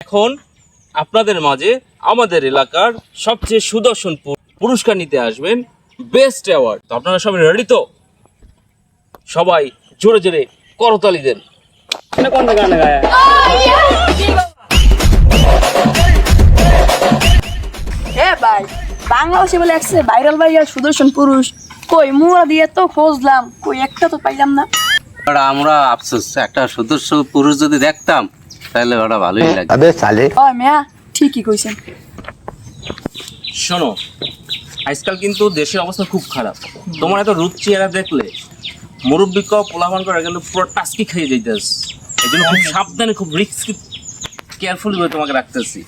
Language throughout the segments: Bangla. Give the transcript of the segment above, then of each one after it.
এখন আপনাদের মাঝে আমাদের এলাকার সবচেয়ে সুদর্শন পুরস্কার নিতে আসবেন বেস্ট অ্যাওয়ার্ড। তো আপনারা সবাই রেডি তো? সবাই জোরে জোরে করতালি দেন। ভাই বাংলাদেশে বলে একসে ভাইরাল ভাইরাল সুদর্শন পুরুষ কই মুয়া দিয়ে তো খুঁজলাম, কই একটা তো পাইলাম না। আমরা আফসোস, একটা সুদর্শন পুরুষ যদি দেখতাম তাহলে ওটা ভালোই লাগে। अबे साले ও মিয়া ঠিকই কইছেন। শোনো, আজকাল কিন্তু দেশের অবস্থা খুব খারাপ। তোমার এত রূপ চেহারা দেখলে মুরব্বী পোলাপান করে কিন্তু পুরো টাস্কি খেয়ে যাইতেছে। এই জন্য খুব সাবধানে, খুব রিস্ক কেয়ারফুলি করে তোমাকে রাখতেছি।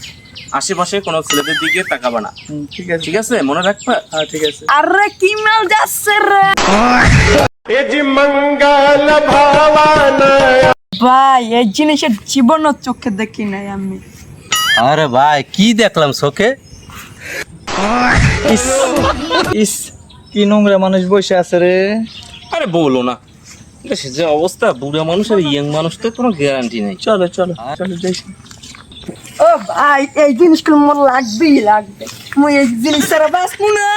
আশেপাশে কোনো ছেলেদের দিকে তাকাবা না, ঠিক আছে? ঠিক আছে, মনে রাখবা। হ্যাঁ ঠিক আছে। আরে কি মাল যাচ্ছে রে ভাই, এই জিনিসের জীবন চোখে দেখি নাই আমি। আরে ভাই কি দেখলাম চোখে? इस কি নোংরা মানুষ বসে আছে রে। আরে বলো না, দেশের যে অবস্থা, বুড়া মানুষ আর ইয়াং মানুষ তো কোনো গ্যারান্টি নেই। চলো চলো চলো দেখি। ও ভাই এই জিনিসগুলো মোর লাগবেই লাগবে, মুই এই জিনিস ছাড়া বাঁচবো না।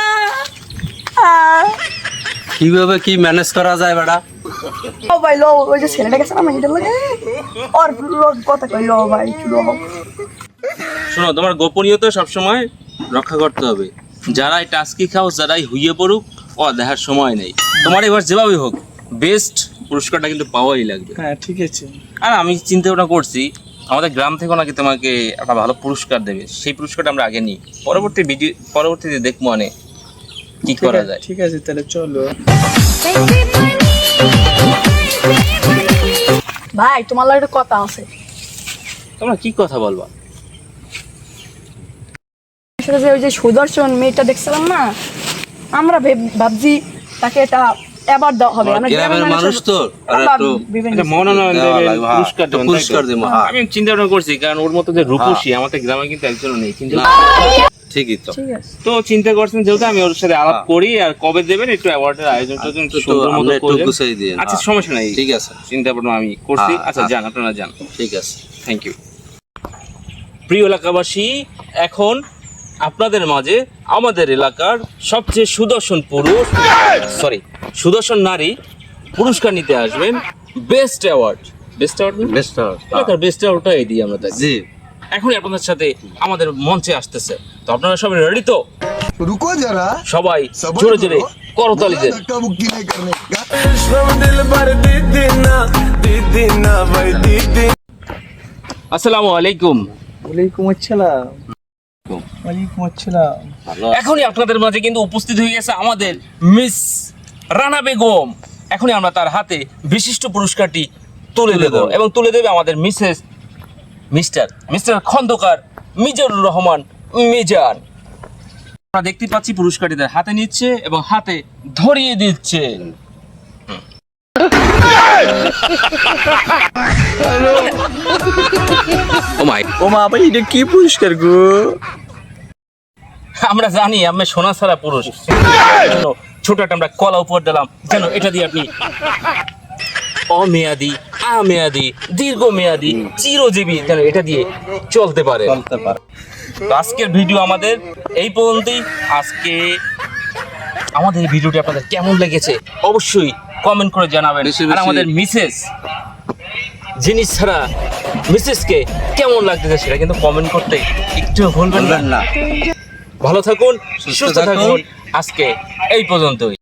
কিভাবে কি ম্যানেজ করা যায় বেটা? ও ভাই লো, ওই যে ছেলেটা গেছে না এটা লাগে আর কথা কই লো ভাই লো। শোনো, তোমার গোপনীয়তা সবসময় রক্ষা করতে হবে। যারাই টাস্কি খাও, যারাই হুইয়ে পড়ুক, ও দেখার সময় নেই। তোমার এবার যেভাবে হোক বেস্ট পুরস্কারটা কিন্তু পাওয়াই লাগবে। হ্যাঁ ঠিক আছে। আর আমি চিন্তা ভাবনা করছি, আমাদের গ্রাম থেকেও নাকি তোমাকে একটা ভালো পুরস্কার দেবে। সেই পুরস্কারটা আমরা আগে নিই, পরবর্তীতে দেখবো মানে কি করা যায়। ঠিক আছে তাহলে চলো। ভাই তোমার লাগে একটা কথা আছে। তোমরা কি কথা বলবা? আসলে যে ওই যে সুদর্শন মেয়েটা দেখছিলাম না, আমরা ভাবছি তাকে এটা এবার দেওয়া হবে। আমরা গ্রামের মানুষ তো আর একটু একটা মনোনয়ন দেবে, পুরস্কার দেবেন, পুরস্কার দেবো। হ্যাঁ আমি চিন্তা ভাবনা করছি, কারণ ওর মতো যে রূপসী আমাদের গ্রামে কিন্তু একজনও নেই। কিন্তু ঠিকই তো। ঠিক আছে তো চিন্তা করছেন যেহেতু, আমি ওর সাথে আলাপ করি। আর কবে দেবেন একটু অ্যাওয়ার্ডের আয়োজনটা একটু সুন্দর মতো একটু করবেন। গুছিয়ে দিন। আচ্ছা সমস্যা নাই, ঠিক আছে, চিন্তা ভাবনা আমি করছি। আচ্ছা যান, আপনারা যান। ঠিক আছে, থ্যাংক ইউ। প্রিয় এলাকাবাসী, এখন আপনাদের মাঝে আমাদের এলাকার সবচেয়ে সুদর্শন নারী পুরস্কার নিতে আসবেন best award. Best award best. এলাকার বেস্ট অ্যাওয়ার্ডটা এই দিই আমরা তাই। জি, এখনই আপনাদের সাথে আমাদের মঞ্চে আসতেছে। তো আপনারা সবাই রেডি তো? रुको जरा সবাই জোরে জোরে করতালি দেন। धक्का मुक्की नहीं करने का। আসসালামু আলাইকুম। ওয়ালাইকুম আসসালাম। ওয়ালাইকুম আসসালাম। এখনই আপনাদের মাঝে কিন্তু উপস্থিত হয়ে গেছে আমাদের মিস রানা বেগম। এখনই আমরা তার হাতে বিশিষ্ট পুরস্কারটি তুলে দেব এবং তুলে দেবে আমাদের মিস্টার খন্দকার মিজানুর রহমান মিজান। আমরা দেখতে পাচ্ছি পুরস্কারটি তার হাতে নিচ্ছে এবং হাতে ধরিয়ে দিচ্ছে। ও মা ভাই এটা কি পুরস্কার গো? আমরা জানি আমি সোনা ছাড়া পুরুষ, জন্য ছোট একটা আমরা কলা উপহার দিলাম, যেন এটা দিয়ে আপনি অমেয়াদি, আমেয়াদি, দীর্ঘমেয়াদি, চিরজীবী যেন এটা দিয়ে চলতে পারে। তো আজকের ভিডিও আমাদের এই পর্যন্তই। আজকে আমাদের এই ভিডিওটি আপনাদের কেমন লেগেছে অবশ্যই কমেন্ট করে জানাবেন। আর আমাদের মিসেস জিনিস ছাড়া মিসেসকে কেমন লাগতেছে সেটা কিন্তু কমেন্ট করতে একটু ভুলবেন না। ভালো থাকুন, সুস্থ থাকুন। আজকে এই পর্যন্তই।